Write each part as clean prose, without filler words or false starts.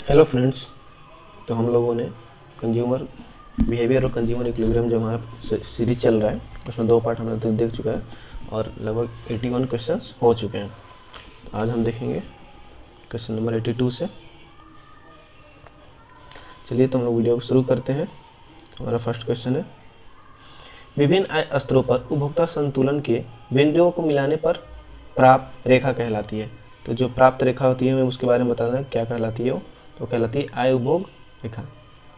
Hello friends, तो हम लोगों ने कंज्यूमर बिहेवियर और कंज्यूमर इक्विलिब्रियम जो हमारा सीरीज चल रहा है उसमें 2 पार्ट हमने देख चुका है और लगभग 81 क्वेश्चंस हो चुके हैं। तो आज हम देखेंगे क्वेश्चन नंबर 82 से। चलिए तो हम लोग वीडियो को शुरू करते हैं। हमारा फर्स्ट क्वेश्चन है, विभिन्न आय स्तरों पर उपभोक्ता संतुलन के बिंदुओं को मिलाने पर प्राप्त रेखा कहलाती है। तो जो प्राप्त रेखा होती है हमें उसके बारे में बताना है क्या कहलाती है। वो तो कहलाती है आय उपभोग रेखा।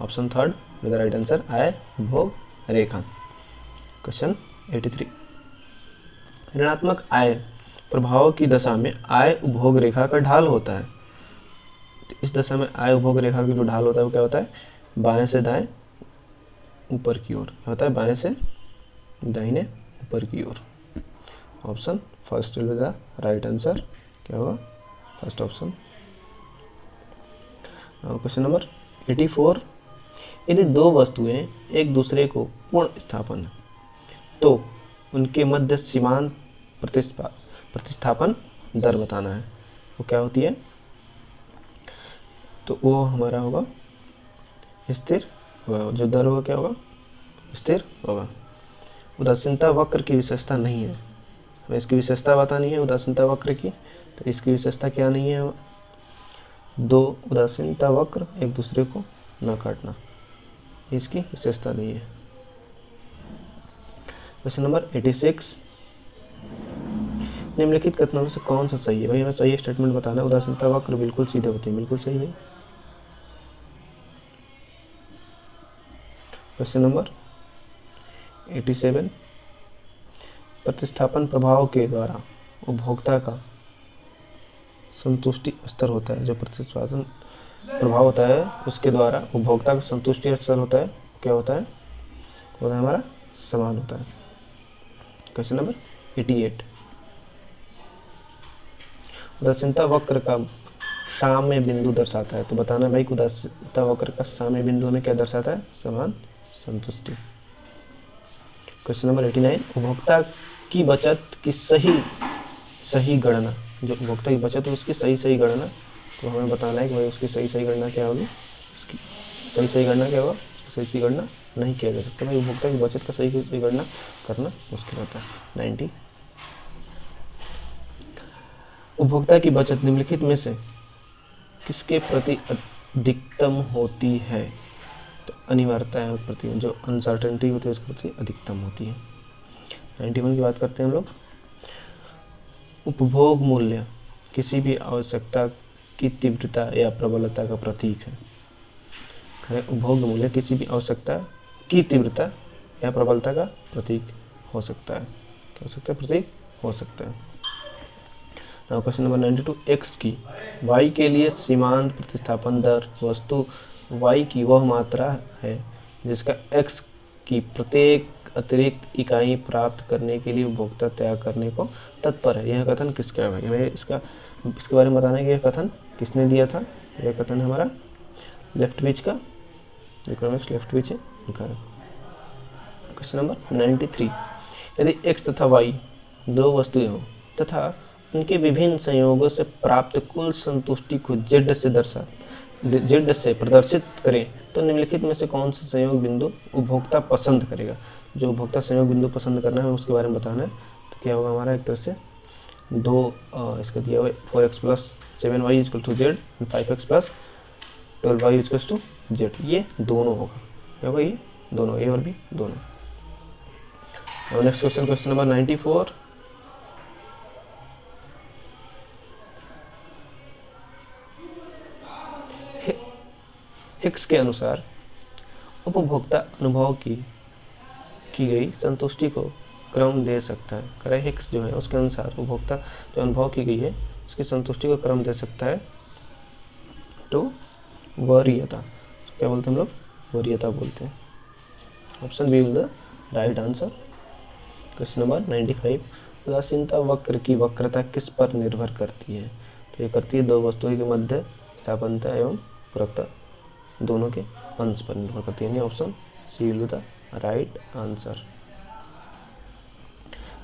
Option third with the right answer, आय उपभोग रेखा। क्वेश्चन 83, ऋणात्मक आय प्रभाव की दशा में आय उपभोग रेखा का ढाल होता है। तो इस दशा में आय उपभोग रेखा की जो ढाल होता है वो क्या होता है, बाएं से दाएं ऊपर की ओर। क्या होता है, बाएं से दाहिने ऊपर की ओर। Option first will be the right answer. क्या होगा, फर्स्ट ऑप्शन। क्वेश्चन नंबर 84, यदि दो वस्तुएं एक दूसरे को पूर्ण स्थापन तो उनके मध्य सीमांत प्रतिस्थापन दर बताना है। वो क्या होती है, तो वो हमारा होगा स्थिर होगा। जो दर होगा क्या होगा, स्थिर होगा। उदासीनता वक्र की विशेषता नहीं है, हमें इसकी विशेषता बतानी है उदासीनता वक्र की। तो इसकी विशेषता क्या नहीं है, दो उदासीनता वक्र एक दूसरे को न काटना, इसकी विशेषता नहीं है। क्वेश्चन नंबर 86, निम्नलिखित कथनों में से कौन सा सही है। भाई हमें सही स्टेटमेंट बताना है। उदासीनता वक्र बिल्कुल सीधे होते हैं, बिल्कुल सही भाई। क्वेश्चन नंबर 87, प्रतिस्थापन प्रभाव के द्वारा उपभोक्ता का संतुष्टि स्तर होता है। जो प्रतिस्थापन प्रभाव होता है उसके द्वारा उपभोक्ता का संतुष्टि स्तर होता है, क्या होता है, वो हमारा समान होता है। क्वेश्चन नंबर 88, उदासीनता वक्र का साम्य बिंदु दर्शाता है। तो बताना भाई उदासीनता वक्र का साम्य बिंदु हमें क्या दर्शाता है, समान संतुष्टि। क्वेश्चन नंबर 89, उपभोक्ता की बचत की सही गणना, जो उपभोक्ता की बचत है उसकी सही गणना, तो हमें बताना है कि भाई उसकी सही गणना क्या होगी। उसकी सही गणना क्या होगा, सही गणना नहीं किया जा सकता भाई। उपभोक्ता की बचत का सही गणना करना मुश्किल होता है। 90, उपभोक्ता की बचत निम्नलिखित में से किसके प्रति अधिकतम होती है। तो अनिवार्यता है प्रति, जो अनसर्टेनिटी होती है उसके प्रति अधिकतम होती है। 91 की बात करते हैं हम लोग। उपभोग मूल्य किसी भी आवश्यकता की तीव्रता या प्रबलता का प्रतीक है। उपभोग मूल्य किसी भी आवश्यकता की तीव्रता या प्रबलता का प्रतीक हो सकता है। क्या हो सकता है, प्रतीक हो सकता है। क्वेश्चन नंबर 92, x की y के लिए सीमांत प्रतिस्थापन दर वस्तु y की वह मात्रा है जिसका x की प्रत्येक अतिरिक्त इकाई प्राप्त करने के लिए उपभोक्ता त्याग करने को तत्पर है। यह कथन किसका है भाई, हमें इसके बारे में बताना है कि यह कथन किसने दिया था। यह कथन हमारा लेफ्टविच का, इकोनॉमिक्स लेफ्टविच है लिखा है। क्वेश्चन नंबर 93, यदि x तथा y दो वस्तुएं हों तथा उनके विभिन्न संयोगों से प्राप्त कुल संतुष्टि को z से प्रदर्शित करें तो निम्नलिखित में से कौन सा संयोग बिंदु उपभोक्ता पसंद करेगा। जो उपभोक्ता संयोग बिंदु पसंद करना है उसके बारे में बताना है। तो क्या होगा हमारा, एक तरह से दो इसका दिया हुआ 4x + 7y = z, 5x + 12y = z, ये दोनों होगा। क्या होगा, ये दोनों, ए और बी दोनों। Next question, question number 94, Hicks के अनुसार उपभोक्ता अनुभव की गई संतुष्टि को क्रम दे सकता है। करे हिक्स जो है उसके अनुसार उपभोक्ता जो अनुभव की गई है उसकी संतुष्टि को क्रम दे सकता है तो वरीयता। क्या बोलते हैं हम लोग, वरीयता बोलते हैं। Option B will the right answer. Question number 95, उदासीनता वक्र की वक्रता किस पर निर्भर करती है। तो ये करती है दो वस्तुओं के मध्य स्थापनता एवं पूरकता दोनों के अंश पर निर्भर करती है। Option C will be the right answer.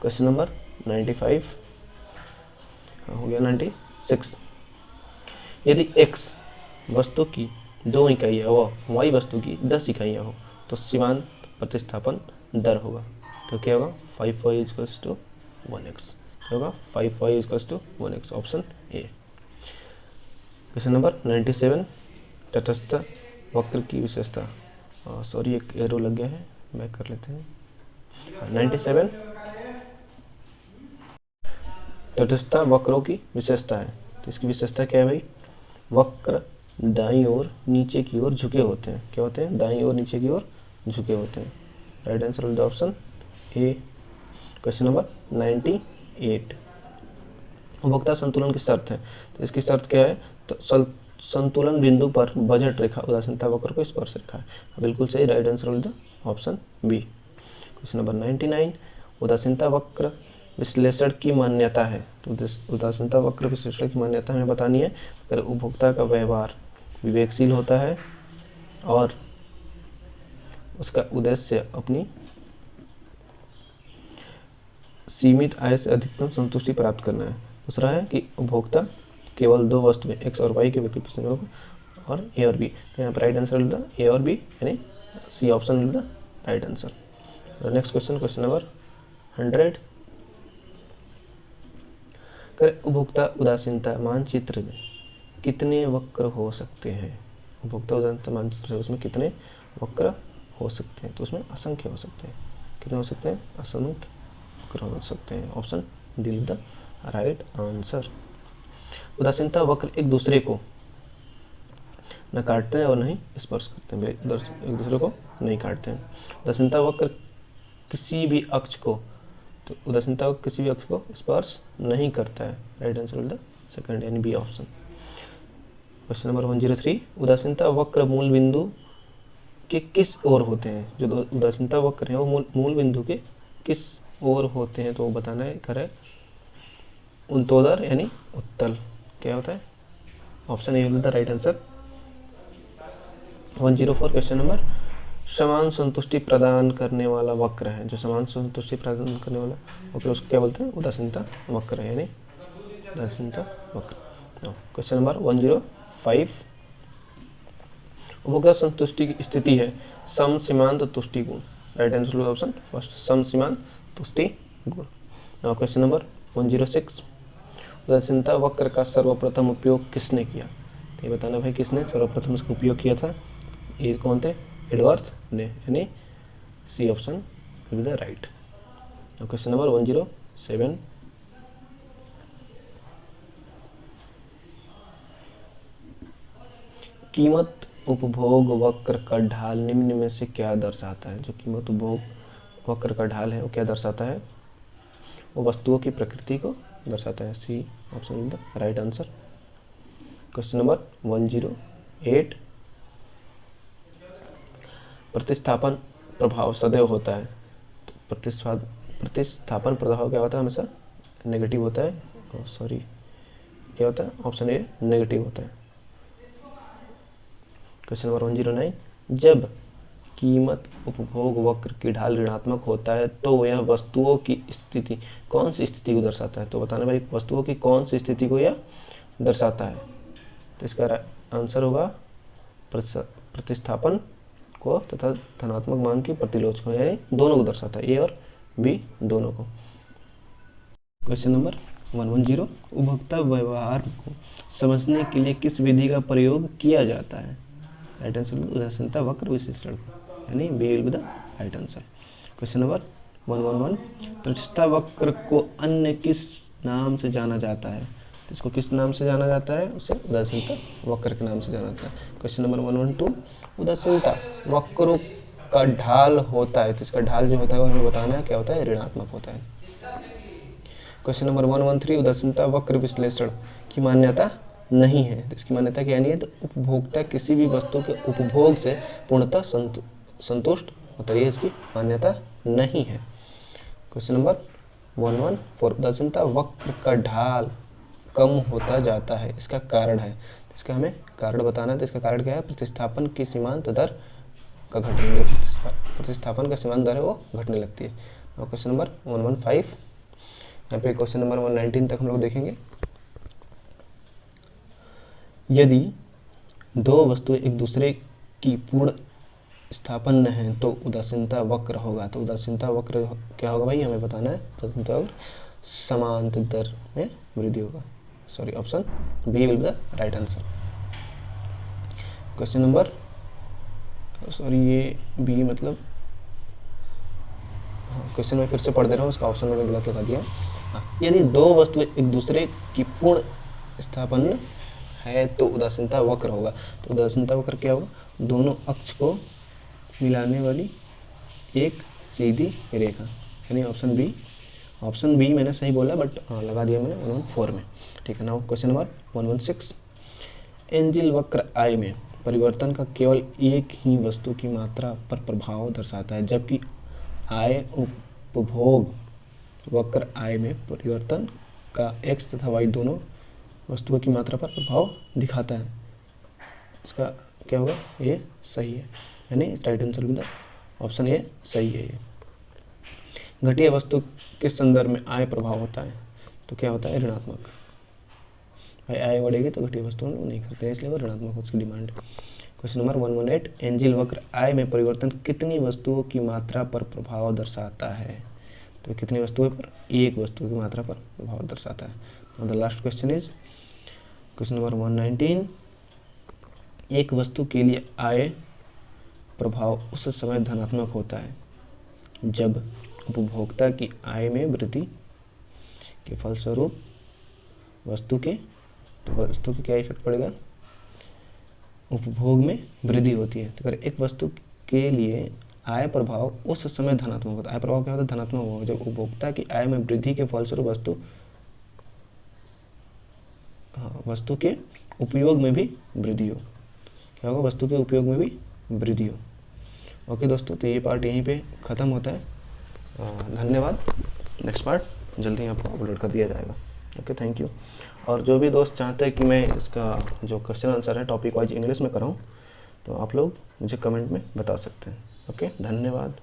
Question number 95 हो गया। 96, यदि x वस्तु की 2 इकाइयाँ व y वस्तु की 10 इकाइयाँ हो तो सीमांत प्रतिस्थापन दर होगा। तो क्या होगा 5y इक्वल्स टू 1x, क्या होगा 5y equals to 1x, option A. Question number 97 तटस्थ वक्र की विशेषता, सॉरी एक एरो लग गया है, बैक कर लेते हैं। 97 तटस्थ वक्रों की विशेषता है। तो इसकी विशेषता क्या है भाई, वक्र दाईं ओर नीचे की ओर झुके होते हैं। क्या होते हैं, दाईं ओर नीचे की ओर झुके होते हैं। Right answer is the option A. Question number 98 उपभोक्ता संतुलन की शर्त है। तो इसकी शर्त क्या है, तो संतुलन बिंदु पर बजट रेखा उदासीनता वक्र को स्पर्श रेखा है। बिल्कुल सही, right answer is the option B. Question number 99 उदासीनता वक्र विश्लेषण की मान्यता है। तो उदासीनता वक्र विश्लेषण की मान्यता हमें बतानी है। अगर उपभोक्ता का व्यवहार विवेकशील होता है और उसका उद्देश्य अपनी सीमित आय से अधिकतम संतुष्टि प्राप्त करना है। दूसरा है कि उपभोक्ता केवल 2 वस्तुएं x और y के विकल्प पसंद होगा और ए और बी। तो यहाँ पर राइट आंसर मिलता है ए और बी, यानी सी ऑप्शन मिलता है right answer. Next question, question number 100 उपभोक्ता उदासीनता मानचित्र में कितने वक्र हो सकते हैं। उपभोक्ता उदासीनता मानचित्र उसमें कितने वक्र हो सकते हैं, तो उसमें असंख्य हो सकते हैं। कितने हो सकते हैं, असंख्य वक्र हो सकते हैं, option D is the right answer. उदासीनता वक्र एक दूसरे को न काटते हैं और नहीं स्पर्श करते हैं, एक दूसरे को नहीं काटते हैं। उदासीनता वक्र किसी भी अक्ष को, तो उदासीनता वक्र किसी भी अक्ष को स्पर्श नहीं करता है। Right answer is the second, यानी बी ऑप्शन। क्वेश्चन नंबर 103 उदासीनता वक्र मूल बिंदु के किस ओर होते हैं। जो उदासीनता वक्र है वो मूल बिंदु के किस ओर होते हैं, तो वो बताना है। करेक्ट उन्तोदर यानी उत्तल, क्या होता है, option A the right answer. 104 question number समान संतुष्टि प्रदान करने वाला वक्र है। जो समान संतुष्टि प्रदान करने वाला वक्र उसको क्या बोलते हैं, उदासीनता वक्र है, यानी उदासीनता वक्र। क्वेश्चन नंबर 105 उपभोक्ता संतुष्टि की स्थिति है सम सीमांत तुष्टि गुण। राइट आंसर ऑप्शन फर्स्ट, सम सीमांत तुष्टि गुण। नाउ क्वेश्चन नंबर 106 उदासीनता वक्र का सर्वप्रथम उपयोग किसने किया। ये बताना भाई किसने सर्वप्रथम इसका उपयोग किया था। ये कौन थे, एडवर्थ ने, यानी C option will the right. Question number 107 कीमत उपभोग वक्र का ढाल निम्न में से क्या दर्शाता है। जो कीमत उपभोग वक्र का ढाल है वो क्या दर्शाता है, वो वस्तुओं की प्रकृति को दर्शाता है। C option is the right answer. Question number 108 प्रतिस्थापन प्रभाव सदैव होता है। तो प्रतिस्थापन प्रभाव क्या होता है, हमेशा नेगेटिव होता है। सॉरी क्या होता है, ऑप्शन ए नेगेटिव होता है। क्वेश्चन नंबर 109 जब कीमत उपभोग वक्र की ढाल ऋणात्मक होता है तो यह वस्तुओं की स्थिति, कौन सी स्थिति को दर्शाता है। तो बताना भाई वस्तुओं की कौन सी स्थिति को यह दर्शाता है। तो इसका आंसर होगा प्रतिस्थापन को तथा धनात्मक मान की प्रतिलोच को, यानी दोनों को दर्शाता है, ए और बी दोनों को। क्वेश्चन नंबर 110 उपभोक्ता व्यवहार को समझने के लिए किस विधि का प्रयोग किया जाता है। राइट आंसर उदासीनता वक्र विश्लेषण, यानी B will be the right answer. Question number 111 तटस्थता वक्र को अन्य किस नाम से जाना जाता है। तो इसको किस नाम से जाना जाता है, उसे उदासीनता वक्र के नाम से जाना जाता है। क्वेश्चन नंबर 112 उदासीनता वक्रों का ढाल होता है। तो इसका ढाल जो होता है वो हमें बताना है क्या होता है, ऋणात्मक होता है। क्वेश्चन नंबर 113 उदासीनता वक्र विश्लेषण की मान्यता नहीं है। तो इसकी मान्यता क्या नहीं है, तो उपभोक्ता किसी भी वस्तु के उपभोग से पूर्णतः संतुष्ट होता है, इसकी मान्यता नहीं है। क्वेश्चन नंबर 114 उदासीनता वक्र का ढाल कम होता जाता है, इसका कारण है। इसका हमें कारण बताना है। तो इसका कारण क्या है, प्रतिस्थापन की सीमांत दर का घटने, प्रतिस्थापन का सीमांत दर है वो घटने लगती है। और क्वेश्चन नंबर 115 यहाँ पे क्वेश्चन नंबर 119 तक हम लोग देखेंगे। यदि दो वस्तुएं एक दूसरे की पूर्ण स्थापन्न है तो उदासीनता वक्र होगा। तो उदासीनता वक्र क्या होगा भाई, हमें बताना है। उदासीनता वक्र समांतर में वृद्धि होगा। Sorry, option B will be the right answer. Question number, sorry ये बी मतलब, हाँ क्वेश्चन मैं फिर से पढ़ दे रहा हूँ, उसका ऑप्शन मैंने गलत लगा दिया। यदि दो वस्तुएं एक दूसरे की पूर्ण स्थापन्न है तो उदासीनता वक्र होगा। तो उदासीनता वक्र क्या होगा, दोनों अक्ष को मिलाने वाली एक सीधी रेखा, यानी ऑप्शन बी। ऑप्शन बी मैंने सही बोला, बट लगा दिया मैंने 114 में। ठीक है। नाउ क्वेश्चन नंबर 116, एंजिल वक्र आय में परिवर्तन का केवल एक ही वस्तु की मात्रा पर प्रभाव दर्शाता है, जबकि आय उपभोग वक्र आय में परिवर्तन का x तथा y दोनों वस्तुओं की मात्रा पर प्रभाव दिखाता है। इसका क्या होगा, ये सही है, यानी राइट आंसर भी ऑप्शन ए सही है। ये घटिया वस्तु के संदर्भ में आय प्रभाव होता है, तो क्या होता है, ऋणात्मक। भाई आय बढ़ेगी तो घटिया वस्तु नहीं करते हैं, इसलिए वो ऋणात्मक उसकी डिमांड। क्वेश्चन नंबर 118, एंजिल वक्र आय में परिवर्तन कितनी वस्तुओं की मात्रा पर प्रभाव दर्शाता है। तो कितनी वस्तुओं पर, एक वस्तु की मात्रा पर प्रभाव दर्शाता है। The last question is question number 119, एक वस्तु के लिए आय प्रभाव उस समय धनात्मक होता है जब उपभोक्ता की आय में वृद्धि के फलस्वरूप वस्तु के क्या इफेक्ट पड़ेगा, उपभोग में वृद्धि होती है। तो अगर एक वस्तु के लिए आय प्रभाव उस समय धनात्मक होता है, आय प्रभाव क्या होता है, धनात्मक होगा जब उपभोक्ता की आय में वृद्धि के फलस्वरूप वस्तु के उपयोग में भी वृद्धि हो। क्या होगा, वस्तु के उपयोग में भी वृद्धि हो। ओके दोस्तों, तो ये पार्ट यहीं पे ख़त्म होता है। धन्यवाद। नेक्स्ट पार्ट जल्दी ही आपको अपलोड कर दिया जाएगा। Okay, thank you. और जो भी दोस्त चाहते हैं कि मैं इसका जो क्वेश्चन आंसर है टॉपिक वाइज इंग्लिश में कराऊँ, तो आप लोग मुझे कमेंट में बता सकते हैं। ओके, धन्यवाद।